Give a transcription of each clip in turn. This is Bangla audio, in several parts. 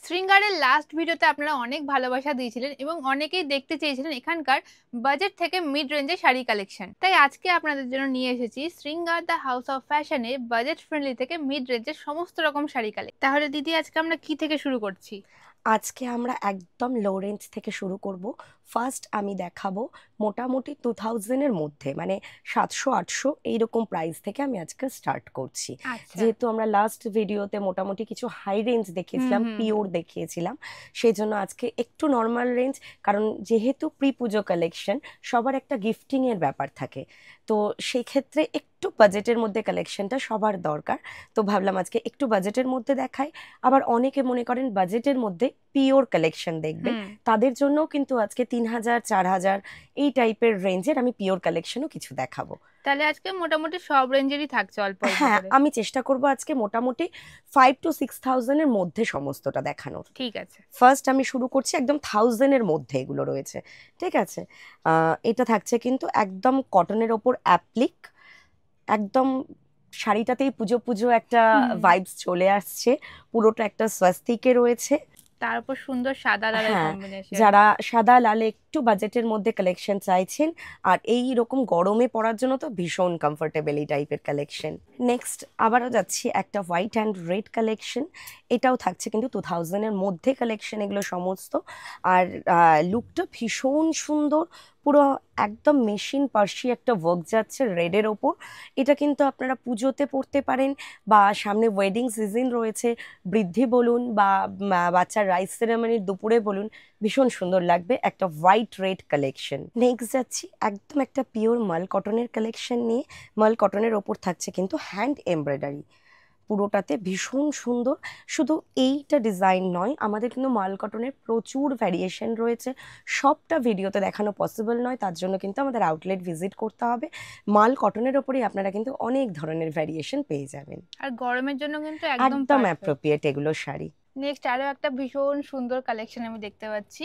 শৃঙ্গারের লাস্ট ভিডিওতে আপনারা অনেক ভালোবাসা দিয়েছিলেন এবং অনেকেই দেখতে চেয়েছিলেন এখানকার বাজেট থেকে মিড রেঞ্জের শাড়ি কালেকশন। তাই আজকে আপনাদের জন্য নিয়ে এসেছি শৃঙ্গার দ্য হাউস অফ ফ্যাশনে বাজেট ফ্রেন্ডলি থেকে মিড রেঞ্জের সমস্ত রকম শাড়ি কালেকশন। তাহলে দিদি আজকে আমরা কি থেকে শুরু করছি? আজকে আমরা একদম লো রেঞ্জ থেকে শুরু করব। ফার্স্ট আমি দেখাবো মোটামুটি 2000-এর মধ্যে, মানে 700-800 এইরকম প্রাইস থেকে আমি আজকে স্টার্ট করছি। আচ্ছা। যেহেতু আমরা লাস্ট ভিডিওতে মোটামুটি কিছু হাই রেঞ্জ দেখিয়েছিলাম, পিওর দেখিয়েছিলাম, সেই জন্য আজকে একটু নর্মাল রেঞ্জ। কারণ যেহেতু প্রি পুজো কালেকশন, সবার একটা গিফটিংয়ের ব্যাপার থাকে, তো সেই ক্ষেত্রে একটু বাজেটের মধ্যে কালেকশনটা সবার দরকার। তো ভাবলাম আজকে একটু বাজেটের মধ্যে দেখাই। আবার অনেকে মনে করেন বাজেটের মধ্যে পিওর কালেকশন দেখবে, তাদের জন্য কিন্তু আজকে 3000-4000 এই টাইপের রেঞ্জের আমি পিওর কালেকশনও কিছু দেখাবো। তাহলে আজকে মোটামুটি সব রেঞ্জেরই থাকছে অল্প অল্প হ্যাঁ, করে। আমি চেষ্টা করব আজকে মোটামুটি 5,000-6,000-এর মধ্যে সমস্তটা দেখানোর। ঠিক আছে। ফার্স্ট আমি শুরু করছি একদম 1000-এর মধ্যে, এগুলো রয়েছে, ঠিক আছে। এটা থাকছে কিন্তু একদম কটনের ওপর অ্যাপ্লিক, একদম শাড়িটাতেই পুজো পুজো একটা ভাইবস চলে আসছে। পুরোটা একটা স্বস্তিকে রয়েছে, তার উপর সুন্দর সাদা লালের হ্যাঁ, কম্বিনেশন। যারা সাদা লালে একটু বাজেটের মধ্যে কালেকশন চাইছেন আর এই রকম গরমে পরার জন্য তো ভীষণ কমফোর্টেবল এই টাইপের কালেকশন। নেক্সট আবারও যাচ্ছি একটা হোয়াইট অ্যান্ড রেড কালেকশন। এটাও থাকছে কিন্তু 2000-এর মধ্যে কালেকশন এগুলো সমস্ত। আর লুকটা ভীষণ সুন্দর, পুরো একদম মেশিন পার্সি একটা ওয়ার্ক যাচ্ছে রেডের ওপর। এটা কিন্তু আপনারা পুজোতে পরতে পারেন, বা সামনে ওয়েডিং সিজন রয়েছে, বৃদ্ধি বলুন বা বাচ্চার রাইস সেরেমনির দুপুরে বলুন, ভীষণ সুন্দর লাগবে একটা হোয়াইট রেড কালেকশন। নেক্সট যাচ্ছি একদম একটা পিওর মাল কটনের কালেকশন নিয়ে। মাল কটনের ওপর থাকছে কিন্তু হ্যান্ড এমব্রয়ডারি, পুরোটাতে ভীষণ সুন্দর। শুধু এইটা ডিজাইন নয়, আমাদের কিন্তু মাল কটনের প্রচুর ভ্যারিয়েশন রয়েছে, সবটা ভিডিওতে দেখানো পসিবল নয়, তার জন্য কিন্তু আমাদের আউটলেট ভিজিট করতে হবে। মাল কটনের ওপরেই আপনারা কিন্তু অনেক ধরনের ভ্যারিয়েশন পেয়ে যাবেন, আর গরমের জন্য কিন্তু একদম একদম পারফেক্ট। অ্যাপ্রোপ্রিয়েট এগুলো শাড়ি। নেক্সট আরো একটা ভীষণ সুন্দর কালেকশন আমি দেখতে পাচ্ছি।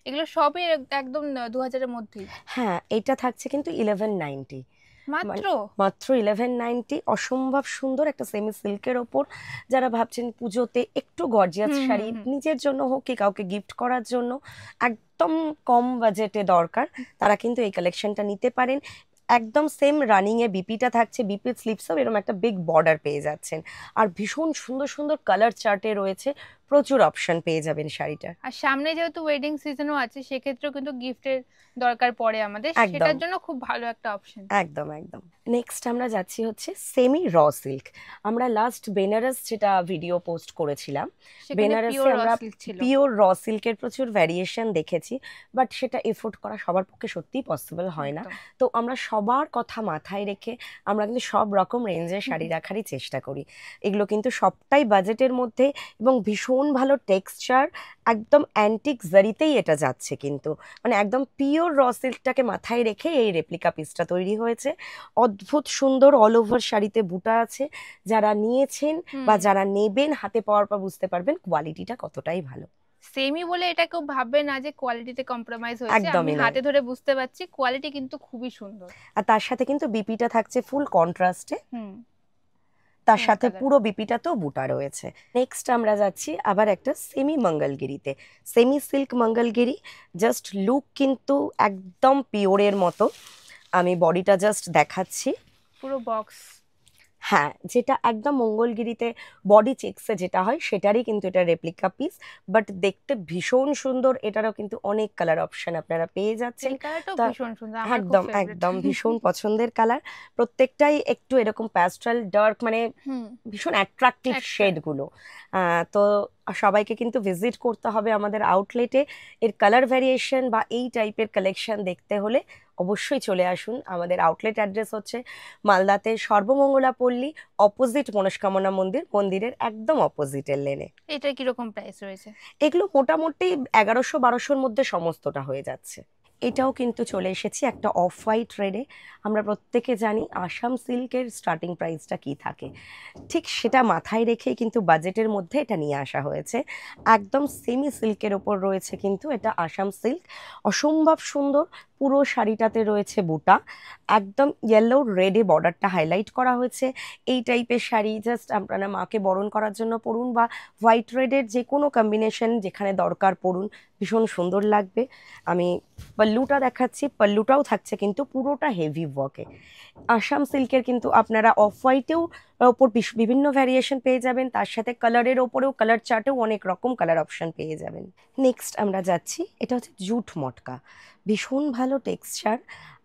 এগুলো সবই একদম 2000-এর মধ্যেই। হ্যাঁ, এটা থাকছে কিন্তু 1190, মাত্র। মাত্র 1190। অসম্ভব সুন্দর একটা সেমি সিল্কের ওপর। যারা ভাবছেন পুজোতে একটু গর্জিয়াস শাড়ি নিজের জন্য হোক কি কাউকে গিফট করার জন্য একদম কম বাজেটে দরকার, তারা কিন্তু এই কালেকশনটা নিতে পারেন। একদম সেম রানিং এ বিপিটা থাকছে, বিপির স্লিপসও এরকম একটা বিগ বর্ডার পেয়ে যাচ্ছেন। আর ভীষণ সুন্দর সুন্দর কালার চার্টে রয়েছে, প্রচুর অপশন পেয়ে যাবেন শাড়িটার। আর সামনে যেহেতু ওয়েডিং সিজনও আছে, সেক্ষেত্রেও কিন্তু গিফটের দরকার পড়ে আমাদের, একদম সেটার জন্য খুব ভালো একটা অপশন। একদম একদম। নেক্সট আমরা যাচ্ছি হচ্ছে সেমি র সিল্ক। আমরা লাস্ট বেনারস যেটা ভিডিও পোস্ট করেছিলাম, বেনারসে আমরা পিওর র সিল্কের প্রচুর ভ্যারিয়েশন দেখেছি, বাট সেটা এফোর্ড করা সবার পক্ষে সত্যিই পসিবল হয় না। তো আমরা সবার কথা মাথায় রেখে আমরা কিন্তু সব রকম রেঞ্জের শাড়ি রাখারই চেষ্টা করি। এগুলো কিন্তু সবটাই বাজেটের মধ্যে এবং ভীষণ ভালো টেক্সচার, একদম অ্যান্টিক জারিতেই এটা যাচ্ছে কিন্তু, মানে একদম পিওর র সিল্কটাকে মাথায় রেখে এই রেপ্লিকা পিসটা তৈরি হয়েছে। অদ্ভুত সুন্দর অল ওভার শাড়িতে বুটা আছে। যারা নিয়েছেন বা যারা নেবেন, হাতে পাওয়ার পর বুঝতে পারবেন কোয়ালিটিটা কতটাই ভালো। সেমি বলে এটা কেউ ভাববে না যে কোয়ালিটিতে কম্প্রোমাইজ হয়েছে, আমি একদমই নয়, হাতে ধরে বুঝতে পারছি কোয়ালিটি কিন্তু খুবই সুন্দর। আর তার সাথে কিন্তু বিপিটা থাকছে ফুল কন্ট্রাস্টে, তার সাথে পুরো বিপিটাতেও বুটা রয়েছে। নেক্সট আমরা যাচ্ছি আবার একটা সেমি মঙ্গলগিরিতে, semi silk Mangalagiri. Just look কিন্তু একদম পিওরের মতো। আমি বডিটা জাস্ট দেখাচ্ছি, পুরো বক্স। হ্যাঁ, যেটা একদম মঙ্গলগিরিতে বডি চেকসে যেটা হয় সেটারই কিন্তু এটা রেপ্লিকা পিস, বাট দেখতে ভীষণ সুন্দর। এটারও কিন্তু অনেক কালার অপশন আপনারা পেয়ে যাচ্ছেন। একদম একদম ভীষণ পছন্দের কালার, প্রত্যেকটাই একটু এরকম প্যাস্টেল ডার্ক, মানে ভীষণ অ্যাট্রাকটিভ শেডগুলো। তো সবাইকে কিন্তু ভিজিট করতে হবে আমাদের আউটলেটে। এর কালার ভ্যারিয়েশন বা এই টাইপের কালেকশন দেখতে হলে অবশ্যই চলে আসুন। আমাদের আউটলেট অ্যাড্রেস হচ্ছে মালদাতে সর্বমঙ্গলা পল্লী, অপোজিট মনস্কামনা মন্দিরের একদম অপোজিটের লেনে। এটা কিরকম প্রাইস রয়েছে? এগুলো মোটামুটি 1100-1200-র মধ্যে সমস্তটা হয়ে যাচ্ছে। এটাও কিন্তু চলে এসেছি একটা অফ হোয়াইট রেডে। আমরা প্রত্যেকে জানি আসাম সিল্কের স্টার্টিং প্রাইসটা কি থাকে, ঠিক সেটা মাথায় রেখেই কিন্তু বাজেটের মধ্যে এটা নিয়ে আসা হয়েছে। একদম সেমি সিল্কের ওপর রয়েছে কিন্তু এটা আসাম সিল্ক, অসম্ভব সুন্দর। পুরো শাড়িটাতে রয়েছে বুটা, একদম ইয়েলো রেডে বর্ডারটা হাইলাইট করা হয়েছে। এই টাইপের শাড়ি জাস্ট আপনারা মাকে বরণ করার জন্য পরুন, বা হোয়াইট রেডের যে কোনো কম্বিনেশন যেখানে দরকার পরুন, ভীষণ সুন্দর লাগবে। আমি পাল্লুটা দেখাচ্ছি, পাল্লুটাও থাকছে কিন্তু পুরোটা হেভি ওয়ার্কে। আসাম সিল্কের কিন্তু আপনারা অফ হোয়াইটেও ওপর বিভিন্ন ভ্যারিয়েশন পেয়ে যাবেন, তার সাথে কালারের ওপরেও কালার চার্টেও অনেক রকম কালার অপশন পেয়ে যাবেন। নেক্সট আমরা যাচ্ছি, এটা হচ্ছে জুট মটকা, ভীষণ ভালো টেক্সচার।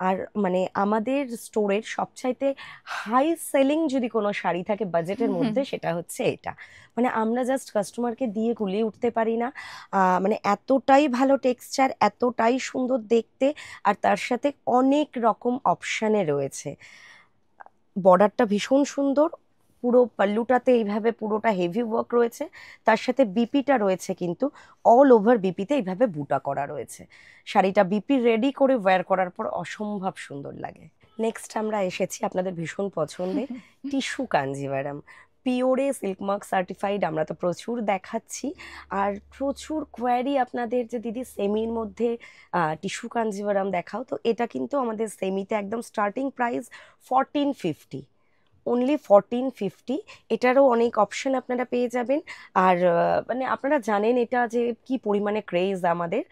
আর মানে আমাদের স্টোরের সবচাইতে হাই সেলিং যদি কোনো শাড়ি থাকে বাজেটের মধ্যে সেটা হচ্ছে এটা। মানে আমরা জাস্ট কাস্টমারকে দিয়ে গুলিয়ে উঠতে পারি না, মানে এতটাই ভালো টেক্সচার, এতটাই সুন্দর দেখতে, আর তার সাথে অনেক রকম অপশানে রয়েছে। বর্ডারটা ভীষণ সুন্দর, পুরো পাল্লুটাতে এইভাবে পুরোটা হেভি ওয়ার্ক রয়েছে, তার সাথে বিপিটা রয়েছে কিন্তু অল ওভার বিপিতে এইভাবে বুটা করা রয়েছে। শাড়িটা বিপি রেডি করে ওয়্যার করার পর অসম্ভব সুন্দর লাগে। নেক্সট আমরা এসেছি আপনাদের ভীষণ পছন্দের tissue Kanjivaram, puree silk mark certified. আমরা তো প্রচুর দেখাচ্ছি, আর প্রচুর কোয়ারি আপনাদের যে দিদি সেমির মধ্যে টিস্যু কাঞ্জিভারাম দেখাও, তো এটা কিন্তু আমাদের সেমিতে একদম স্টার্টিং প্রাইস 1450, অনলি 1450। এটারও অনেক অপশন আপনারা পেয়ে যাবেন। আর মানে আপনারা জানেন এটা যে কি পরিমাণে ক্রেজ আমাদের,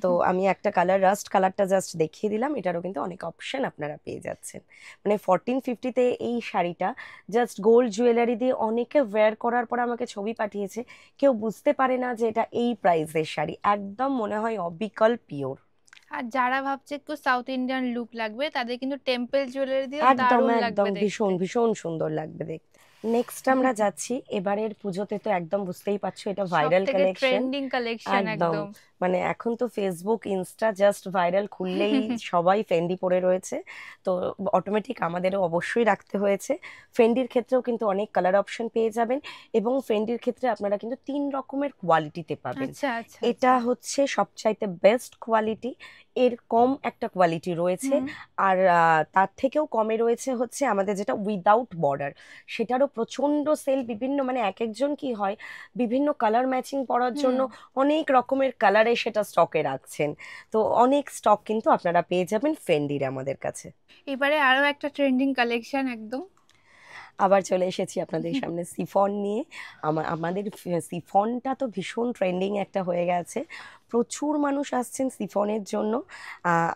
তো আমি একটা কালার রাস্ট কালারটা জাস্ট দেখিয়ে দিলাম, এটারও কিন্তু অনেক অপশন আপনারা পেয়ে যাচ্ছেন। মানে 1450-তে এই শাড়িটা জাস্ট গোল্ড জুয়েলারি দিয়ে অনেকে ওয়্যার করার পর আমাকে ছবি পাঠিয়েছে, কেউ বুঝতে পারে না যে এটা এই প্রাইসের শাড়ি, একদম মনে হয় অবিকল পিওর। আর যারা ভাবছে একটু সাউথ ইন্ডিয়ান লুক লাগবে তাদের কিন্তু টেম্পল জুয়েলারি দিয়ে একদম দারুণ একদম লাগবে ভীষণ দেখতে। ভীষণ সুন্দর লাগবে দেখতে। নেক্সট আমরা যাচ্ছি, এবারের পুজোতে তো একদম বুঝতেই পারছো এটা ভাইরাল সবথেকে কালেকশন। ট্রেন্ডিং কালেকশন একদম, একদম। মানে এখন তো ফেসবুক ইনস্টা জাস্ট ভাইরাল খুললেই সবাই ফেন্ডি পরে রয়েছে, তো অটোমেটিক আমাদেরও অবশ্যই রাখতে হয়েছে। ফেন্ডির ক্ষেত্রেও কিন্তু অনেক কালার অপশন পেয়ে যাবেন, এবং ফেন্ডির ক্ষেত্রে আপনারা কিন্তু 3 রকমের কোয়ালিটিতে পাবেন। আচ্ছা আচ্ছা এটা হচ্ছে সবচাইতে বেস্ট কোয়ালিটি, এর কম একটা কোয়ালিটি রয়েছে, আর তার থেকেও কমে রয়েছে হচ্ছে আমাদের যেটা উইদাউট বর্ডার, সেটারও প্রচন্ড সেল। বিভিন্ন মানে এক একজন কি হয় বিভিন্ন কালার ম্যাচিং পরার জন্য অনেক রকমের কালারে সেটা স্টকে রাখছেন, তো অনেক স্টক কিন্তু আপনারা পেয়ে যাবেন ফেন্ডির আমাদের কাছে। এবারে আরো একটা ট্রেন্ডিং কালেকশন একদম। আবার চলে এসেছি আপনাদের সামনে সিফন নিয়ে। আমাদের সিফনটা তো ভীষণ ট্রেন্ডিং একটা হয়ে গেছে, প্রচুর মানুষ আসছেন সিফনের জন্য।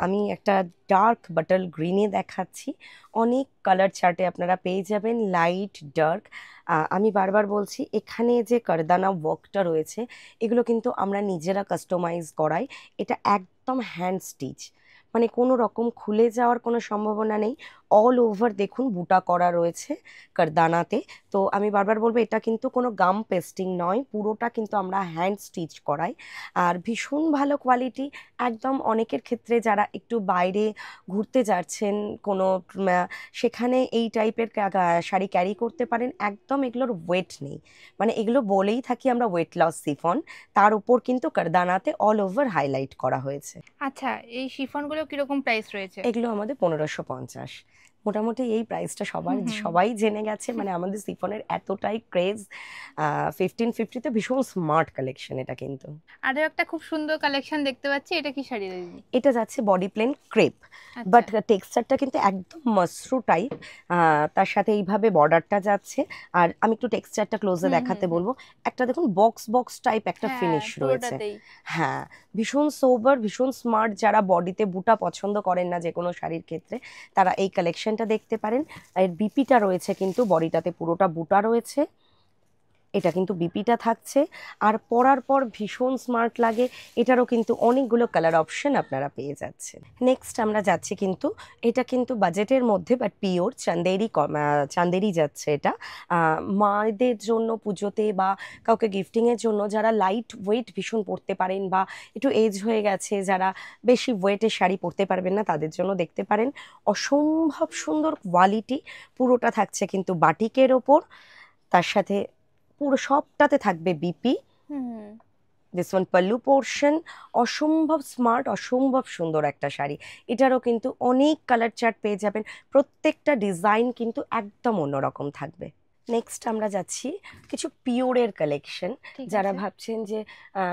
আমি একটা ডার্ক বাটল গ্রিনে দেখাচ্ছি, অনেক কালার চার্টে আপনারা পেয়ে যাবেন লাইট ডার্ক। আমি বারবার বলছি এখানে যে কারদানা ওয়ার্কটা রয়েছে এগুলো কিন্তু আমরা নিজেরা কাস্টমাইজ করাই, এটা একদম হ্যান্ড স্টিচ, মানে কোনো রকম খুলে যাওয়ার কোনো সম্ভাবনা নেই। অল ওভার দেখুন বুটা করা রয়েছে কারদানাতে, তো আমি বারবার বলবো এটা কিন্তু কোনো গাম পেস্টিং নয়, পুরোটা কিন্তু আমরা হ্যান্ড স্টিচ করাই, আর ভীষণ ভালো কোয়ালিটি। একদম অনেকের ক্ষেত্রে যারা একটু বাইরে ঘুরতে যাচ্ছেন কোনো সেখানে এই টাইপের শাড়ি ক্যারি করতে পারেন, একদম এগুলোর ওয়েট নেই, মানে এগুলো বলেই থাকি আমরা ওয়েট লস সিফন, তার উপর কিন্তু কারদানাতে অল ওভার হাইলাইট করা হয়েছে। আচ্ছা, এই শিফনগুলো কিরকম প্রাইস রয়েছে? এগুলো আমাদের 1550, মোটামুটি এই প্রাইসটা সবাই জেনে গেছে, মানে আমাদের সিফনের এতটাই ক্রেজ। 1550-তে ভীষণ স্মার্ট কালেকশন এটা কিন্তু। আরো একটা খুব সুন্দর কালেকশন দেখতে পাচ্ছি, এটা কি শাড়ি দিদি? এটা যাচ্ছে বডি প্লেন ক্রেপ, আচ্ছা। বাট টেক্সচারটা কিন্তু একদম মাশরু টাইপ, তার সাথে এইভাবে বর্ডারটা যাচ্ছে। আর আমি একটু টেক্সচারটা ক্লোজে দেখাতে বলবো, একটা দেখুন বক্স বক্স টাইপ একটা ফিনিশ রয়েছে। হ্যাঁ, ভীষণ সোবার, ভীষণ স্মার্ট। যারা বডিতে বুটা পছন্দ করেন না যে কোনো শাড়ির ক্ষেত্রে, তারা এই কালেকশনটা দেখতে পারেন। এর বিপিটা রয়েছে কিন্তু বডিটাতে পুরোটা বুটা রয়েছে, এটা কিন্তু বিপিটা থাকছে, আর পরার পর ভীষণ স্মার্ট লাগে। এটারও কিন্তু অনেকগুলো কালার অপশন আপনারা পেয়ে যাচ্ছেন। নেক্সট আমরা যাচ্ছি কিন্তু, এটা কিন্তু বাজেটের মধ্যে বাট পিওর চান্দেরি যাচ্ছে এটা মায়েদের জন্য পুজোতে বা কাউকে গিফটিংয়ের জন্য, যারা লাইট ওয়েট ভীষণ পরতে পারেন বা একটু এজ হয়ে গেছে, যারা বেশি ওয়েটের শাড়ি পরতে পারবেন না, তাদের জন্য দেখতে পারেন। অসম্ভব সুন্দর কোয়ালিটি, পুরোটা থাকছে কিন্তু বাটিকের ওপর, তার সাথে পুরো সবটাতে থাকবে BP. This one pallu portion, অসম্ভব স্মার্ট, অসম্ভব সুন্দর একটা শাড়ি। এটারও কিন্তু অনেক কালার চার্ট পেয়ে যাবেন, প্রত্যেকটা ডিজাইন কিন্তু একদম অন্যরকম থাকবে। নেক্সট আমরা যাচ্ছি কিছু পিওরের কালেকশন। যারা ভাবছেন যে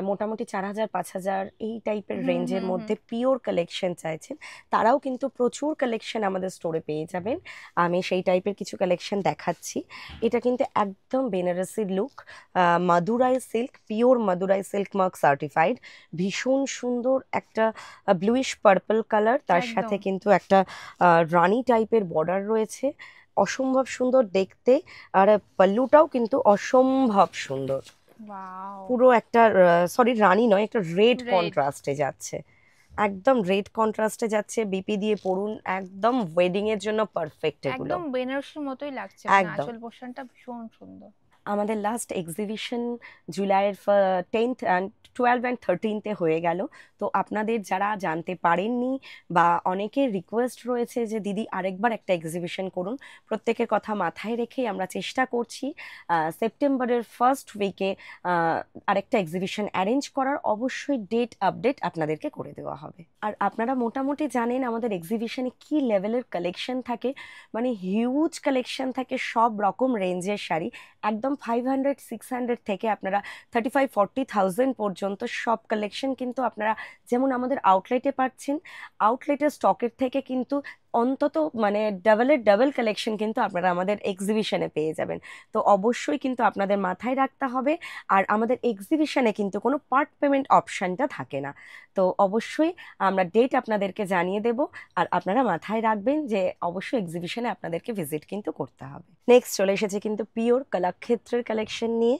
মোটামুটি 4000-5000 এই টাইপের রেঞ্জের মধ্যে পিওর কালেকশন চাইছেন, তারাও কিন্তু প্রচুর কালেকশন আমাদের স্টোরে পেয়ে যাবেন। আমি সেই টাইপের কিছু কালেকশন দেখাচ্ছি। এটা কিন্তু একদম Banarasi look, Madurai silk, pure Madurai silk mark certified. ভীষণ সুন্দর একটা ব্লুইশ পার্পল কালার, তার সাথে কিন্তু একটা রানী টাইপের বর্ডার রয়েছে, অসম্ভব সুন্দর দেখতে। আর পাল্লুটাও কিন্তু অসম্ভব সুন্দর, পুরো একটা সরি রানী নয়, একটা রেড কন্ট্রাস্টে যাচ্ছে, একদম রেড কন্ট্রাস্টে যাচ্ছে। বিপি দিয়ে পরুন, একদম ওয়েডিং এর জন্য পারফেক্ট, এগুলো একদম বেনারসির মতোই লাগছে, আসল পোরশনটা ভীষণ সুন্দর। আমাদের লাস্ট এক্সিবিশন জুলাইয়ের 10th and 12 and 13 হয়ে গেল। তো আপনাদের যারা জানতে পারেননি বা অনেকের রিকোয়েস্ট রয়েছে যে দিদি আরেকবার একটা এক্সিবিশন করুন, প্রত্যেকের কথা মাথায় রেখেই আমরা চেষ্টা করছি সেপ্টেম্বরের ফার্স্ট উইকে আরেকটা এক্সিবিশন অ্যারেঞ্জ করার। অবশ্যই ডেট আপডেট আপনাদেরকে করে দেওয়া হবে। আর আপনারা মোটামুটি জানেন আমাদের এক্সিবিশনে কি লেভেলের কালেকশন থাকে, মানে হিউজ কালেকশন থাকে সব রকম রেঞ্জের শাড়ি, একদম 500-600 থেকে আপনারা 35-40,000 পর্যন্ত সব কালেকশন কিন্তু আপনারা যেমন আমাদের আউটলেটে পাচ্ছেন, আউটলেটের স্টকের থেকে কিন্তু অন্তত মানে ডাবল কালেকশন কিন্তু আপনারা আমাদের এক্সিবিশনে পেয়ে যাবেন। তো অবশ্যই কিন্তু আপনাদের মাথায় রাখতে হবে। আর আমাদের এক্সিবিশনে কিন্তু কোনো পার্ট পেমেন্ট অপশানটা থাকে না। তো অবশ্যই আমরা ডেট আপনাদেরকে জানিয়ে দেব, আর আপনারা মাথায় রাখবেন যে অবশ্যই এক্সিবিশনে আপনাদেরকে ভিজিট কিন্তু করতে হবে। নেক্সট চলে এসেছে কিন্তু পিওর কলাক্ষেত্রের কালেকশন নিয়ে।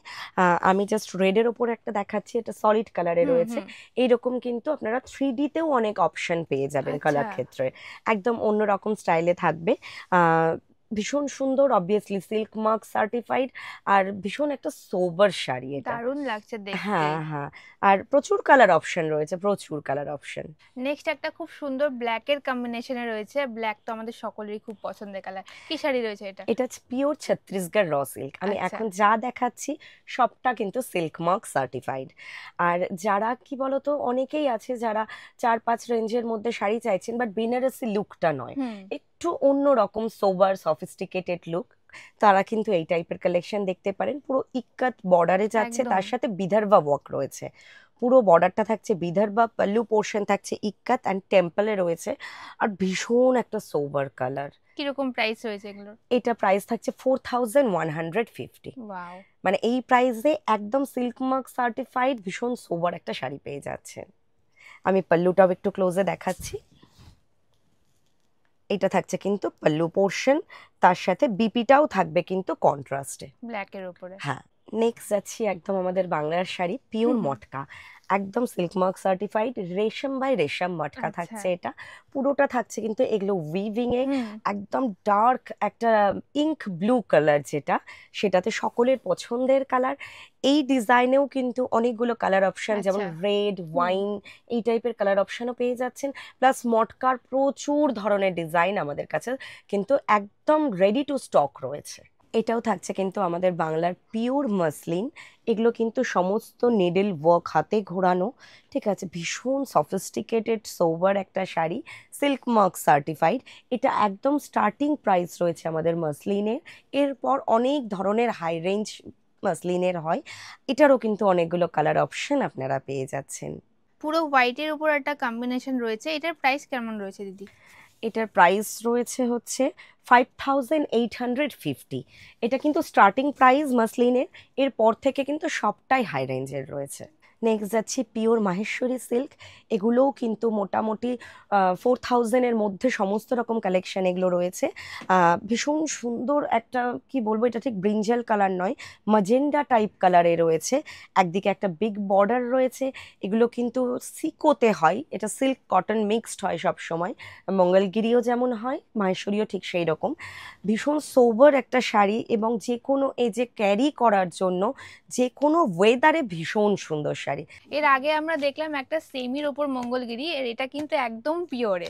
আমি জাস্ট রেডের ওপর একটা দেখাচ্ছি, এটা সলিড কালারে রয়েছে। এইরকম কিন্তু আপনারা 3D-তেও অনেক অপশন পেয়ে যাবেন কলাক্ষেত্রে, একদম অন্যরকম স্টাইলে থাকবে। ভীষণ সুন্দর, অবভিয়াসলি সিল্ক মার্ক সার্টিফাইড, আর ভীষণ একটা সোবার শাড়ি, এটা দারুণ লাগছে দেখতে। হ্যাঁ, আর প্রচুর কালার অপশন রয়েছে, প্রচুর কালার অপশন। নেক্সট একটা খুব সুন্দর ব্ল্যাকের কম্বিনেশনে রয়েছে, ব্ল্যাক তো আমাদের সকলেরই খুব পছন্দের কালার। কি শাড়ি রয়েছে এটা? এটা পিওর ছত্তিশগড় র সিল্ক। আমি এখন যা দেখাচ্ছি সবটা কিন্তু সিল্ক মার্ক সার্টিফাইড। আর যারা কি বলতো, অনেকেই আছে যারা 4-5 রেঞ্জের মধ্যে শাড়ি চাইছেন, বাট বেনারসি লুকটা নয়, একটু অন্যরকম সোবার সফিস্টিকেটেড লুক, তারা কিন্তু এই টাইপের কালেকশন দেখতে পারেন। পুরো ইক্কাত বর্ডারে যাচ্ছে, তার সাথে বিদর্ভা ওয়ার্ক রয়েছে, পুরো বর্ডারটা থাকছে বিদর্ভা, পাল্লু পোর্শন থাকছে ইক্কাত অ্যান্ড টেম্পলে রয়েছে, আর ভীষণ একটা সোবার কালার। কিরকম প্রাইস রয়েছে এগুলো? এটা প্রাইস থাকছে 4150। ওয়াও, মানে এই প্রাইসে একদম সিল্ক মার্ক সার্টিফাইড ভীষণ সোবার একটা শাড়ি পেয়ে যাচ্ছেন। আমি পাল্লুটাও একটু ক্লোজে দেখাচ্ছি। এটা থাকছে কিন্তু পাল্লু পোর্শন, তার সাথে বিপিটাও থাকবে কিন্তু কন্ট্রাস্টে ব্ল্যাকের উপরে। হ্যাঁ। নেক্সট যাচ্ছি একদম আমাদের বাংলার শাড়ি, পিওর মটকা, একদম সিল্ক মার্ক সার্টিফাইড, রেশম বাই রেশম মটকা থাকছে। এটা পুরোটা থাকছে কিন্তু এগুলো উইভিং এ, একদম ডার্ক একটা ইঙ্ক ব্লু কালার, যেটা সেটাতে সকলের পছন্দের কালার। এই ডিজাইনেও কিন্তু অনেকগুলো কালার অপশন, যেমন রেড, ওয়াইন, এই টাইপের কালার অপশনও পেয়ে যাচ্ছেন। প্লাস মটকার প্রচুর ধরনের ডিজাইন আমাদের কাছে কিন্তু একদম রেডি টু স্টক রয়েছে। এটাও থাকছে কিন্তু আমাদের বাংলার পিওর মাসলিন, এগুলো কিন্তু সমস্ত নিডল ওয়ার্ক, হাতে ঘোরানো, ঠিক আছে, ভীষণ সফিস্টিকেটেড সোবার একটা শাড়ি, সিল্ক মার্ক সার্টিফাইড। এটা একদম স্টার্টিং প্রাইস রয়েছে আমাদের মাসলিনের, এরপর অনেক ধরনের হাই রেঞ্জ মাসলিনের হয়। এটারও কিন্তু অনেকগুলো কালার অপশন আপনারা পেয়ে যাচ্ছেন। পুরো হোয়াইটের উপর একটা কম্বিনেশন রয়েছে, এটার প্রাইস কেমন রয়েছে দিদি? এটার প্রাইস রয়েছে হচ্ছে 5850। এটা কিন্তু স্টার্টিং প্রাইস মাসলিনের, এরপর থেকে কিন্তু সবটাই হাই রেঞ্জের রয়েছে। নেক্সট যাচ্ছি পিওর মাহেশ্বরী সিল্ক, এগুলোও কিন্তু মোটামুটি 4000-এর মধ্যে সমস্ত রকম কালেকশন এগুলো রয়েছে। ভীষণ সুন্দর একটা, কি বলবো, এটা ঠিক ব্রিঞ্জাল কালার নয়, মাজেন্ডা টাইপ কালারে রয়েছে, একদিকে একটা বিগ বর্ডার রয়েছে। এগুলো কিন্তু সিকোতে হয়, এটা সিল্ক কটন মিক্সড হয় সব সময়, মঙ্গলগিরিও যেমন হয়, মাহেশ্বরীও ঠিক সেই রকম। ভীষণ সোবার একটা শাড়ি, এবং যে কোনো এজে ক্যারি করার জন্য যে কোনো ওয়েদারে ভীষণ সুন্দর শাড়ি। এর আগে আমরা দেখলাম একটা সেমির ওপর মঙ্গলগিরি, এটা কিন্তু একদম পিওরে।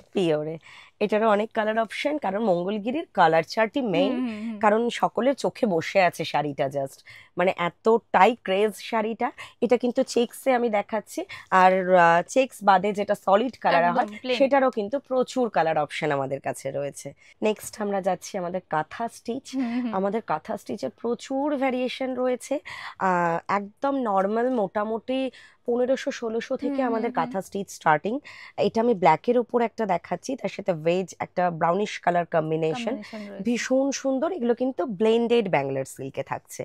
এটারও অনেক কালার অপশন, কারণ মঙ্গলগিরির কালার চার্টই মেইন। কারণ সকলের চোখে বসে আছে শাড়িটা, জাস্ট মানে এতটাই ক্রেজ শাড়িটা। এটা কিন্তু চেক্সে আমি দেখাচ্ছি, আর চেক্স বাদে যেটা সলিড কালার হয় সেটারও কিন্তু প্রচুর কালার অপশন আমাদের কাছে রয়েছে। নেক্সট আমরা যাচ্ছি আমাদের কাঁথা স্টিচ। আমাদের কাঁথা স্টিচের প্রচুর ভ্যারিয়েশন রয়েছে। একদম নর্মাল মোটামুটি 1500-1600 থেকে আমাদের কাঁথা স্টিচ স্টার্টিং। এটা আমি ব্ল্যাকের উপর একটা দেখাচ্ছি, তার সাথে ভেজ একটা ব্রাউনিশ কালার কম্বিনেশন, ভীষণ সুন্দর। এগুলো কিন্তু ব্লেন্ডেড ব্যাঙ্গালোর সিল্কে থাকছে।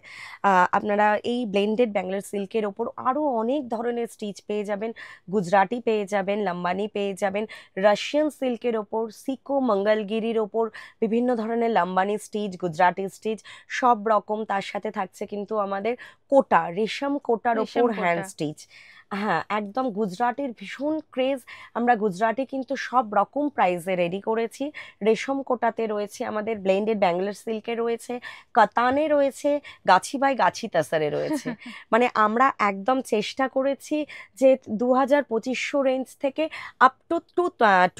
আপনারা এই ব্লেন্ডেড ব্যাঙ্গালোর সিল্কের ওপর আরও অনেক ধরনের স্টিচ পেয়ে যাবেন। গুজরাটি পেয়ে যাবেন, লাম্বানি পেয়ে যাবেন, রাশিয়ান সিল্কের ওপর, সিকো মঙ্গলগিরির ওপর বিভিন্ন ধরনের লাম্বানি স্টিচ, গুজরাটি স্টিচ সব রকম। তার সাথে থাকছে কিন্তু আমাদের কোটা, রেশম কোটার ওপর হ্যান্ড স্টিচ। হ্যাঁ, একদম গুজরাটের ভীষণ ক্রেজ। আমরা গুজরাটি কিন্তু সব রকম প্রাইসে রেডি করেছি। রেশম কোটাতে রয়েছে আমাদের, ব্লেন্ডেড ব্যাঙ্গালোর সিল্কে রয়েছে, কাতানে রয়েছে, গাছি বাই গাছি তাসারে রয়েছে। মানে আমরা একদম চেষ্টা করেছি যে 2000-2500 রেঞ্জ থেকে আপ টু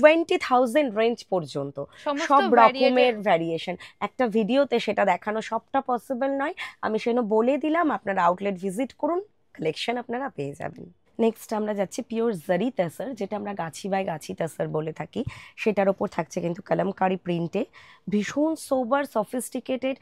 20,000 রেঞ্জ পর্যন্ত সব রকমের ভ্যারিয়েশন। একটা ভিডিওতে সেটা দেখানো সবটা পসিবল নয়, আমি সেজন্য বলে দিলাম আপনারা আউটলেট ভিজিট করুন, কালেকশন আপনারা পেয়ে যাবেন। নেক্সট আমরা যাচ্ছি পিওর জারি তাসার, যেটা আমরা গাছি বাই গাছি তাসার বলে থাকি। সেটার ওপর থাকছে কিন্তু কলমকারি প্রিন্টে, ভীষণ সোবার সফিস্টিকেটেড।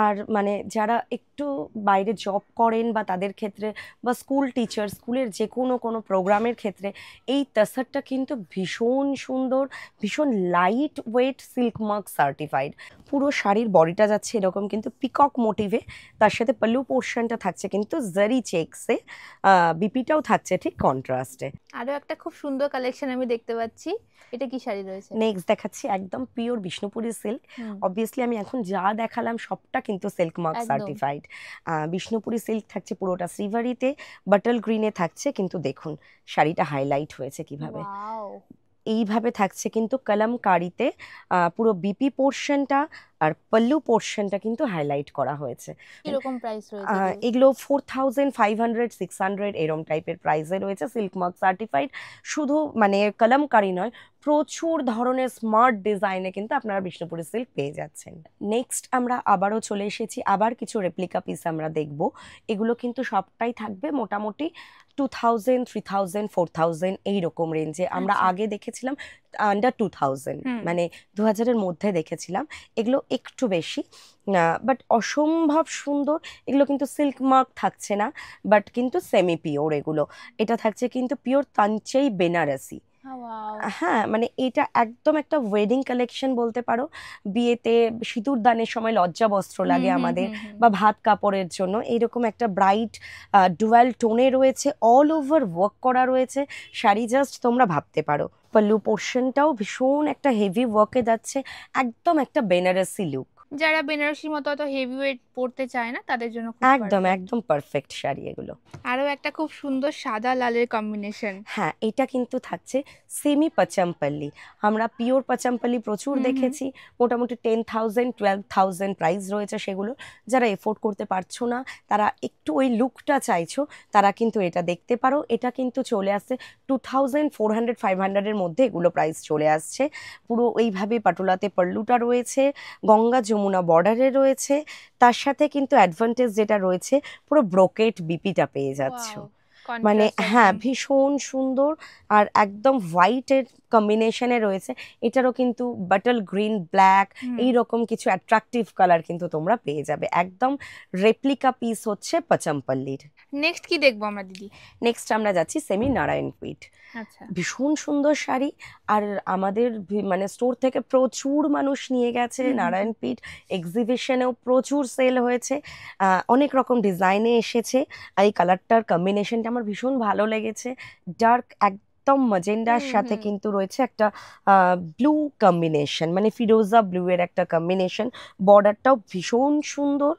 আর মানে যারা একটু বাইরে জব করেন বা তাদের ক্ষেত্রে, বা স্কুল টিচার, স্কুলের যে কোনো প্রোগ্রামের ক্ষেত্রে এই তাসারটা কিন্তু ভীষণ সুন্দর, ভীষণ light weight, silk mark certified. পুরো শাড়ির বডিটা যাচ্ছে এরকম কিন্তু পিকক মোটিভে, তার সাথে পাল্লু পোর্শনটা থাকছে কিন্তু জারি চেক্সে, বিপিটাও থাকছে ঠিক কন্ট্রাস্টে। আরো একটা খুব সুন্দর কালেকশন আমি দেখতে পাচ্ছি, এটা কি শাড়ি রয়েছে? নেক্সট দেখাচ্ছি একদম পিওর বিষ্ণুপুরি সিল্ক। অবভিয়াসলি আমি এখন যা দেখালাম সবটা কিন্তু silk mark certified. Bishnupuri silk থাকছে পুরোটা সিভারিতে, বাটল গ্রিনে থাকছে, কিন্তু দেখুন শাড়িটা হাইলাইট হয়েছে কিভাবে। এইভাবে থাকছে কিন্তু কলমকারিতে পুরো বিপি পোর্শনটা আর পল্লু পোর্শনটা কিন্তু হাইলাইট করা হয়েছে। কিরকম প্রাইস রয়েছে এগুলো 4500-600 এরকম টাইপের প্রাইসে রয়েছে, সিল্ক মার্ক সার্টিফাইড। শুধু মানে কলমকারি নয়, প্রচুর ধরনের স্মার্ট ডিজাইনে কিন্তু আপনারা বিষ্ণুপুরি সিল্ক পেয়ে যাচ্ছেন। নেক্সট আমরা আবারও চলে এসেছি, আবার কিছু রেপ্লিকা পিস আমরা দেখব। এগুলো কিন্তু সবটাই থাকবে মোটামুটি 2000, 3000, 4000 এইরকম রেঞ্জে। আমরা আগে দেখেছিলাম আন্ডার 2000, মানে 2000-এর মধ্যে দেখেছিলাম। এগুলো একটু বেশি, বাট অসম্ভব সুন্দর। এগুলো কিন্তু সিল্ক মার্ক থাকছে না, বাট কিন্তু সেমি পিওর এগুলো। এটা থাকছে কিন্তু পিওর তাঞ্চেই বেনারসি। হ্যাঁ, মানে এটা একদম একটা ওয়েডিং কালেকশন বলতে পারো। বিয়েতে সিঁদুর দানের সময় লজ্জা বস্ত্র লাগে আমাদের, বা ভাত কাপড়ের জন্য এইরকম একটা ব্রাইট ডুয়াল টোনে রয়েছে, অল ওভার ওয়ার্ক করা রয়েছে শাড়ি, জাস্ট তোমরা ভাবতে পারো। পল্লু পোর্শনটাও ভীষণ একটা হেভি ওয়ার্কে যাচ্ছে, একদম একটা বেনারসি লুক। যারা বেনারসির মতো অত হেভি ওয়েট পড়তে চায় না তাদের জন্য একদম একদম পারফেক্ট শাড়ি এগুলো। আরো একটা খুব সুন্দর সাদা লালের কম্বিনেশন। হ্যাঁ, এটা কিন্তু থাকছে সেমি পাচামপল্লি। আমরা পিওর পাচামপল্লি প্রচুর দেখেছি, মোটামুটি 10,000, 12,000 প্রাইস রয়েছে সেগুলো। যারা এফোর্ড করতে পারছো না, তারা একটু ওই লুকটা চাইছো, তারা কিন্তু এটা দেখতে পারো। এটা কিন্তু চলে আসছে 2400-500-এর মধ্যে এগুলো প্রাইস চলে আসছে। পুরো এইভাবে পাটোলাতে পাল্লুটা রয়েছে, গঙ্গা যমুনা বর্ডারে রয়েছে, তার সাথে কিন্তু অ্যাডভান্টেজ যেটা রয়েছে পুরো ব্রোকেট বিপিটা পেয়ে যাচ্ছ। মানে হ্যাঁ, ভীষণ সুন্দর। আর একদম হোয়াইটের কম্বিনেশনে রয়েছে, এটারও কিন্তু বাটল গ্রিন, ব্ল্যাক এইরকম কিছু অ্যাট্রাকটিভ কালার কিন্তু তোমরা পেয়ে যাবে। একদম রেপ্লিকা পিস হচ্ছে পাচামপল্লির। নেক্সট কি দেখবো আমরা দিদি? নেক্সট আমরা যাচ্ছি সেমি নারায়ণপীঠ। ভীষণ সুন্দর শাড়ি, আর আমাদের মানে স্টোর থেকে প্রচুর মানুষ নিয়ে গেছে। নারায়ণপীঠ এক্সিবিশনেও প্রচুর সেল হয়েছে, অনেক রকম ডিজাইনে এসেছে। আর এই কালারটার কম্বিনেশনটা আমার ভীষণ ভালো লেগেছে। ডার্ক একদম ম্যাজেন্ডার সাথে কিন্তু রয়েছে একটা ব্লু কম্বিনেশন, মানে ফিরোজা ব্লু এর একটা কম্বিনেশন। বর্ডারটাও ভীষণ সুন্দর,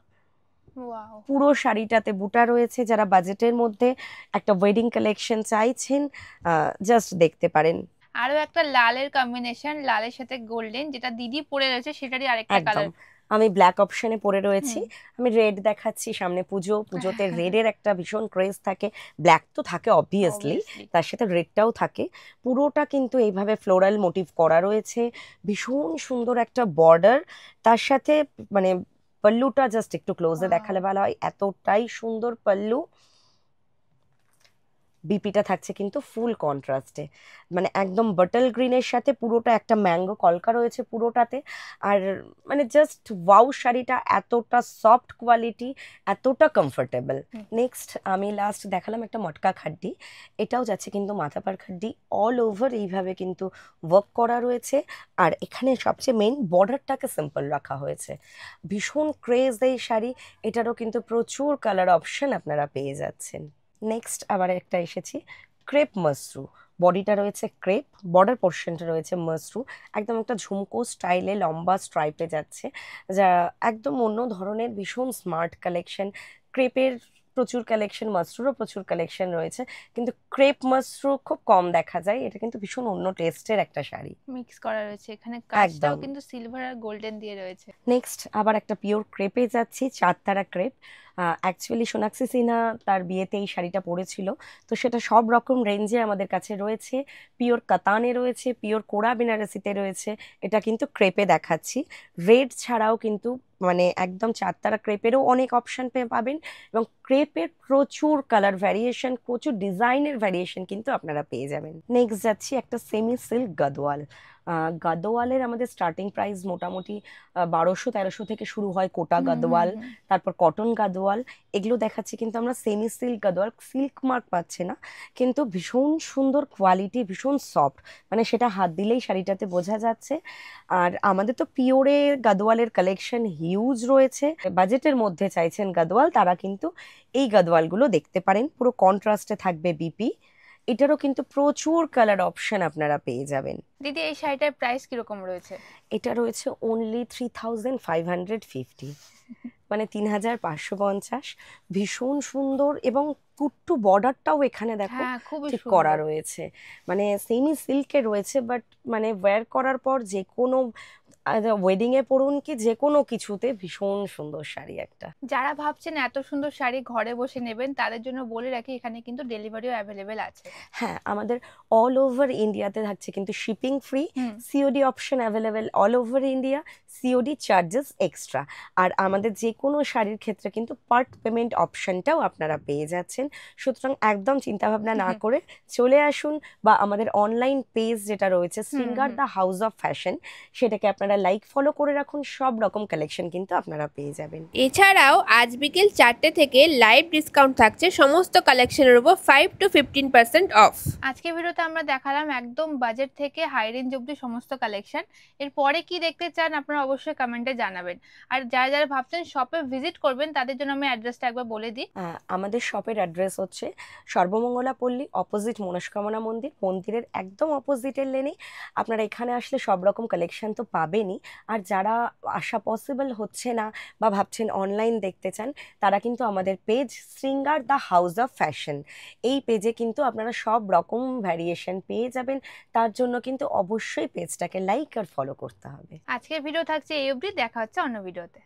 পুরো শাড়িটাতে বুটা রয়েছে। যারা বাজেটের মধ্যে একটা ওয়েডিং কালেকশন চাইছেন, জাস্ট দেখতে পারেন। আরো একটা লালের কম্বিনেশন, লালের সাথে গোল্ডেন, যেটা দিদি পরে রয়েছে সেটারই আরেকটা কালার। আমি ব্ল্যাক অপশনে পরে রয়েছি। আমি রেড দেখাচ্ছি, সামনে পুজো, পুজোতে রেডের একটা ভীষণ ক্রেজ থাকে। ব্ল্যাক তো থাকে অবভিয়াসলি, তার সাথে রেডটাও থাকে। পুরোটা কিন্তু এইভাবে ফ্লোরাল মোটিভ করা রয়েছে, ভীষণ সুন্দর একটা বর্ডার, তার সাথে মানে পাল্লুটা জাস্ট একটু ক্লোজে দেখালে ভালো হয়, এতটাই সুন্দর পাল্লু। বিপিটা থাকছে কিন্তু ফুল কন্ট্রাস্টে, মানে একদম বটল গ্রিনের সাথে পুরোটা একটা ম্যাঙ্গো কলকা রয়েছে পুরোটাতে। আর মানে জাস্ট ওয়াও, শাড়িটা এতটা সফট কোয়ালিটি, এতটা কমফোর্টেবল। নেক্সট আমি লাস্ট দেখালাম একটা মটকা খাড্ডি, এটাও যাচ্ছে কিন্তু মাথাপার খাড্ডি, অল ওভার এইভাবে কিন্তু ওয়ার্ক করা রয়েছে। আর এখানে সবচেয়ে মেইন বর্ডারটাকে সিম্পল রাখা হয়েছে। ভীষণ ক্রেজ এই শাড়ি, এটারও কিন্তু প্রচুর কালার অপশন আপনারা পেয়ে যাচ্ছেন। নেক্সট আবার একটা এসেছি ক্রেপ মাসরু, বডিটা রয়েছে ক্রেপ, বর্ডার পোর্শনটা রয়েছে মাসরু, একদম একটা ঝুমকো স্টাইলে লম্বা স্ট্রাইপে যাচ্ছে, যা একদম অন্য ধরনের ভীষণ স্মার্ট কালেকশন। ক্রেপের প্রচুর কালেকশন, মাসরুরও প্রচুর কালেকশন রয়েছে, কিন্তু ক্রেপ মাসরু খুব কম দেখা যায়। এটা কিন্তু ভীষণ অন্য টেস্টের একটা শাড়ি, মিক্স করা রয়েছে, এখানে কাজটাও কিন্তু সিলভার আর গোল্ডেন দিয়ে রয়েছে। নেক্সট আবার একটা পিওর ক্রেপে যাচ্ছি, চারতারা ক্রেপ। অ্যাকচুয়ালি সোনাক্ষী সিনহা তার বিয়েতে এই শাড়িটা পরেছিল, তো সেটা সব রকম রেঞ্জে আমাদের কাছে রয়েছে। পিওর কাতানে রয়েছে, পিওর কোরা বেনারসিতে রয়েছে, এটা কিন্তু ক্রেপে দেখাচ্ছি। রেড ছাড়াও কিন্তু মানে একদম চারতারা ক্রেপেরও অনেক অপশন পাবেন, এবং ক্রেপের প্রচুর কালার ভ্যারিয়েশন, প্রচুর ডিজাইনের ভ্যারিয়েশন কিন্তু আপনারা পেয়ে যাবেন। নেক্সট যাচ্ছি একটা সেমি সিল্ক গাদোয়াল। গাদোয়ালের আমাদের স্টার্টিং প্রাইস মোটামুটি 1200-1300 থেকে শুরু হয়, কোটা গাদোয়াল, তারপর কটন গাদোয়াল, এগুলো দেখাচ্ছি কিন্তু আমরা semi silk Gadwal. Silk mark পাচ্ছে না, কিন্তু ভীষণ সুন্দর কোয়ালিটি, ভীষণ সফট, মানে সেটা হাত দিলেই শাড়িটাতে বোঝা যাচ্ছে। আর আমাদের তো পিওরে গাদোয়ালের কালেকশন হিউজ রয়েছে। বাজেটের মধ্যে চাইছেন গাদোয়াল, তারা কিন্তু এই গাদোয়ালগুলো দেখতে পারেন, পুরো কন্ট্রাস্টে থাকবে বিপি, এটারও কিন্তু প্রচুর কালার অপশন আপনারা পেয়ে যাবেন। দিদি এই শাড়িটার প্রাইস কিরকম রয়েছে? এটা রয়েছে অনলি 3550, মানে 3550। ভীষণ সুন্দর, এবং কুট্টু বর্ডারটাও এখানে দেখো ঠিক করা রয়েছে, মানে সেমি সিল্কে রয়েছে, বাট মানে ওয়্যার করার পর যে কোনো ওয়েডিং এ পরুন কি যে কোনো কিছুতে ভীষণ সুন্দর শাড়ি একটা। যারা ভাবছেন এত সুন্দর শাড়ি ঘরে বসে নেবেন, তাদের জন্য বলে রাখি এখানে কিন্তু ডেলিভারিও অ্যাভেলেবেল আছে। হ্যাঁ, আমাদের অল ওভার ইন্ডিয়াতে থাকছে কিন্তু shipping free, COD option available all over India, COD charges extra. আর আমাদের যে কোনো শাড়ির ক্ষেত্রে কিন্তু পার্ট পেমেন্ট অপশনটাও আপনারা পেয়ে যাচ্ছেন। সুতরাং একদম চিন্তাভাবনা না করে চলে আসুন, বা আমাদের অনলাইন পেজ যেটা রয়েছে শৃঙ্গার দ্য হাউস অফ ফ্যাশন, সেটাকে আপনারা লাইক ফলো করে রাখুন, সব রকম কালেকশন কিন্তু আপনারা পেয়ে যাবেন। এছাড়াও আজ বিকেল 4টে থেকে লাইভ ডিসকাউন্ট থাকছে সমস্ত কালেকশনের উপর 5 to 15% অফ। আজকে ভিডিওতে আমরা দেখালাম একদম বাজেট থেকে হাই রেঞ্জ অবধি সমস্ত কালেকশন। এরপরে কি দেখতে চান আপনারা অবশ্যই কমেন্টে জানাবেন। আর যারা যারা ভাবছেন শপে ভিজিট করবেন, তাদের জন্য আমি অ্যাড্রেসটা একবার বলে দিই। আমাদের শপের অ্যাড্রেস হচ্ছে সর্বমঙ্গলা পল্লী, অপোজিট মনস্কামনা মন্দির, মন্দিরের একদম অপোজিটের লেনে। আপনারা এখানে আসলে সব রকম কালেকশন তো পাবেনই, আর যারা আসা পসিবল হচ্ছে না বা ভাবছেন অনলাইন দেখতে চান, তারা কিন্তু আমাদের page Shringar the house of fashion, এই পেজে কিন্তু আপনারা সব রকম ভ্যারিয়েশন পেয়ে যাবেন। তার জন্য কিন্তু অবশ্যই পেজটাকে লাইক আর ফলো করতে হবে। আজকের ভিডিও থাকছে এই অবধি, দেখা হচ্ছে অন্য ভিডিওতে।